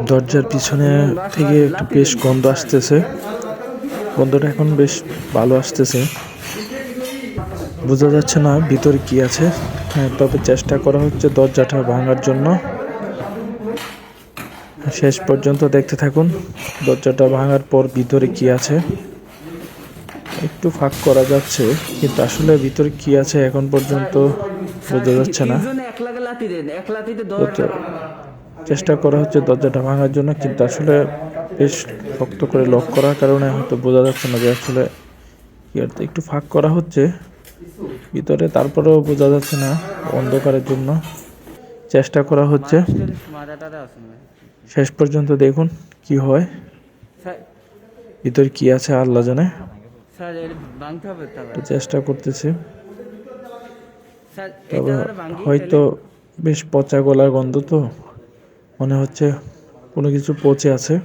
দরজার পিছনে থেকে একটু বেশ গন্ধ আসতেছে। গন্ধটা এখন বেশ ভালো আসতেছে, বোঝা যাচ্ছে না ভিতরে কি আছে। হ্যাঁ, তবে চেষ্টা করা হচ্ছে দরজাটা ভাঙার জন্য। শেষ পর্যন্ত দেখতে থাকুন দরজাটা ভাঙার পর ভিতরে কি আছে। একটু ফাঁক করা যাচ্ছে, কিন্তু আসলে ভিতরে কি আছে এখন পর্যন্ত বোঝা যাচ্ছে না। চেষ্টা করা হচ্ছে দরজাটা ভাঙার জন্য, কিন্তু আসলে বেশ শক্ত করে লক করার কারণে হয়তো বোঝা যাচ্ছে না যে আসলে একটু ফাঁক করা হচ্ছে ভিতরে, তারপরেও বোঝা যাচ্ছে না অন্ধকারের জন্য। চেষ্টা করা হচ্ছে, শেষ পর্যন্ত দেখুন কি হয়, ভিতরে কি আছে আল্লাহ জানে। চেষ্টা করতেছি, তবে হয়তো বেশ পচা গলার গন্ধ, তো মনে হচ্ছে কোনো কিছু পচে আছে।